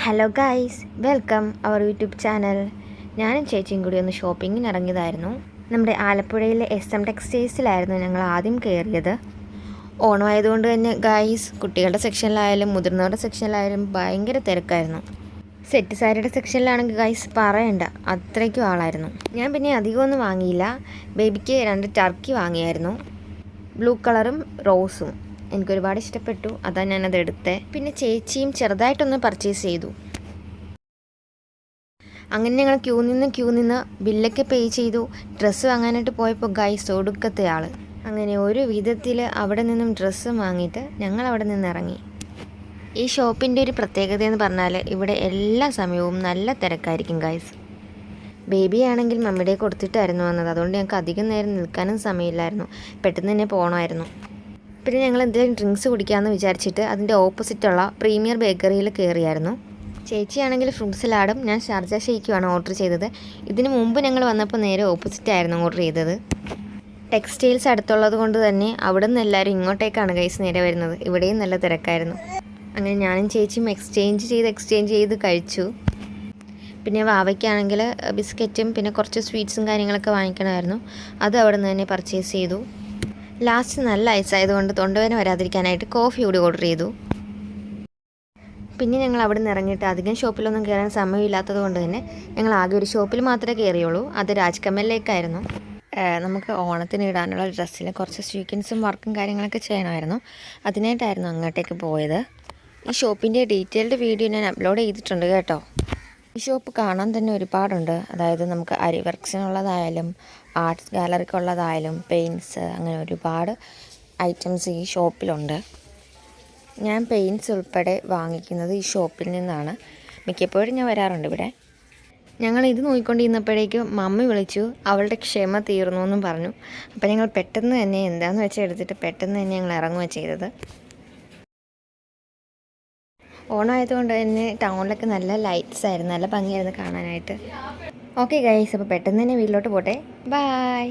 Hello guys, welcome our YouTube channel. ഞാനും ചേച്ചിയും കൂടി ഒന്ന് ഷോപ്പിങ്ങിന് ഇറങ്ങിയതായിരുന്നു. നമ്മുടെ ആലപ്പുഴയിലെ SM ടെക്സ്റ്റൈൽസിലായിരുന്നു ഞങ്ങൾ ആദ്യം കയറിയത്. ഓണം ആയതുകൊണ്ട് തന്നെ ഗൈസ്, കുട്ടികളുടെ സെക്ഷനിലായാലും മുതിർന്നവരുടെ സെക്ഷനിലായാലും ഭയങ്കര തിരക്കായിരുന്നു. സെറ്റ് സാരിയുടെ സെക്ഷനിലാണെങ്കിൽ ഗൈസ് പറയണ്ട, അത്രയ്ക്കും ആളായിരുന്നു. ഞാൻ പിന്നെ അധികമൊന്നും വാങ്ങിയില്ല. ബേബിക്ക് 2 ടർക്കി വാങ്ങിയായിരുന്നു, ബ്ലൂ കളറും റോസും. എനിക്കൊരുപാട് ഇഷ്ടപ്പെട്ടു, അതാണ് ഞാനത് എടുത്തത്. പിന്നെ ചേച്ചിയും ചെറുതായിട്ടൊന്ന് പർച്ചേസ് ചെയ്തു. അങ്ങനെ ഞങ്ങൾ ക്യൂ നിന്ന് ബില്ലൊക്കെ പേ ചെയ്തു. ഡ്രസ്സ് വാങ്ങാനായിട്ട് പോയപ്പോൾ ഗൈസ് ഒടുക്കത്തെ ആൾ. അങ്ങനെ ഒരു വിധത്തിൽ അവിടെ നിന്നും ഡ്രസ്സ് വാങ്ങിയിട്ട് ഞങ്ങൾ അവിടെ നിന്ന് ഇറങ്ങി. ഈ ഷോപ്പിൻ്റെ ഒരു പ്രത്യേകത എന്ന് പറഞ്ഞാൽ ഇവിടെ എല്ലാ സമയവും നല്ല തിരക്കായിരിക്കും ഗൈസ്. ബേബിയാണെങ്കിൽ മമ്മിയുടെ കൊടുത്തിട്ടായിരുന്നു വന്നത്, അതുകൊണ്ട് ഞങ്ങൾക്ക് അധികം നേരം നിൽക്കാനും സമയമില്ലായിരുന്നു. പെട്ടെന്ന് തന്നെ പോകണമായിരുന്നു. പിന്നെ ഞങ്ങൾ എന്തെങ്കിലും ഡ്രിങ്ക്സ് കുടിക്കാമെന്ന് വിചാരിച്ചിട്ട് അതിൻ്റെ ഓപ്പോസിറ്റുള്ള പ്രീമിയർ ബേക്കറിയിൽ കയറിയായിരുന്നു. ചേച്ചിയാണെങ്കിൽ ഫ്രൂട്ട് സലാഡും ഞാൻ ഷാർജ ഷേക്കുമാണ് ഓർഡർ ചെയ്തത്. ഇതിന് മുമ്പ് ഞങ്ങൾ വന്നപ്പോൾ നേരെ ഓപ്പോസിറ്റായിരുന്നു ഓർഡർ ചെയ്തത്. ടെക്സ്റ്റൈൽസ് അടുത്തുള്ളത് കൊണ്ട് തന്നെ അവിടെ നിന്ന് എല്ലാവരും ഇങ്ങോട്ടേക്കാണ് ഗൈസ് നേരെ വരുന്നത്. ഇവിടെയും നല്ല തിരക്കായിരുന്നു. അങ്ങനെ ഞാനും ചേച്ചിയും എക്സ്ചേഞ്ച് ചെയ്ത് കഴിച്ചു. പിന്നെ വാവയ്ക്കാണെങ്കിൽ ബിസ്ക്കറ്റും പിന്നെ കുറച്ച് സ്വീറ്റ്സും കാര്യങ്ങളൊക്കെ വാങ്ങിക്കണമായിരുന്നു. അത് അവിടെ നിന്ന് തന്നെ പർച്ചേസ് ചെയ്തു. ലാസ്റ്റ് നല്ല ഐസായതുകൊണ്ട് തൊണ്ടവേദന വരാതിരിക്കാനായിട്ട് കോഫി കൂടി ഓർഡർ ചെയ്തു. പിന്നെ ഞങ്ങൾ അവിടെ നിന്ന് ഇറങ്ങിയിട്ട് അധികം ഷോപ്പിലൊന്നും കയറാൻ സമയമില്ലാത്തത് കൊണ്ട് തന്നെ ഞങ്ങൾ ആകെ ഒരു ഷോപ്പിൽ മാത്രമേ കയറിയുള്ളൂ. അത് രാജ്കമലിലേക്കായിരുന്നു. നമുക്ക് ഓണത്തിന് ഇടാനുള്ള ഡ്രസ്സിൽ കുറച്ച് സ്വീക്വൻസും വർക്കും കാര്യങ്ങളൊക്കെ ചെയ്യണമായിരുന്നു. അതിനായിട്ടായിരുന്നു അങ്ങോട്ടേക്ക് പോയത്. ഈ ഷോപ്പിൻ്റെ ഡീറ്റെയിൽഡ് വീഡിയോ ഞാൻ അപ്ലോഡ് ചെയ്തിട്ടുണ്ട് കേട്ടോ. ഈ ഷോപ്പ് കാണാൻ തന്നെ ഒരുപാടുണ്ട്. അതായത് നമുക്ക് അരി വർക്ക്സിനുള്ളതായാലും ആർട്സ് ഗാലറിക്കുള്ളതായാലും പെയിൻറ്റ്സ്, അങ്ങനെ ഒരുപാട് ഐറ്റംസ് ഈ ഷോപ്പിലുണ്ട്. ഞാൻ പെയിൻറ്റ്സ് ഉൾപ്പെടെ വാങ്ങിക്കുന്നത് ഈ ഷോപ്പിൽ നിന്നാണ്. മിക്കപ്പോഴും ഞാൻ വരാറുണ്ട് ഇവിടെ. ഞങ്ങൾ ഇത് നോക്കിക്കൊണ്ടിരുന്നപ്പോഴേക്കും മമ്മി വിളിച്ചു, അവളുടെ ക്ഷമ തീർന്നു എന്നും പറഞ്ഞു. അപ്പോൾ ഞങ്ങൾ പെട്ടെന്ന് തന്നെ എന്താണെന്ന് വെച്ചാൽ എടുത്തിട്ട് പെട്ടെന്ന് തന്നെ ഞങ്ങൾ ഇറങ്ങുകയാണ് ചെയ്തത്. ഓണമായതുകൊണ്ട് തന്നെ ടൗണിലൊക്കെ നല്ല ലൈറ്റ്സ് ആയിരുന്നു, നല്ല ഭംഗിയായിരുന്നു കാണാനായിട്ട്. ഓക്കെ ഗൈസ്, അപ്പോൾ പെട്ടെന്ന് തന്നെ വീട്ടിലോട്ട് പോട്ടെ. ബൈ.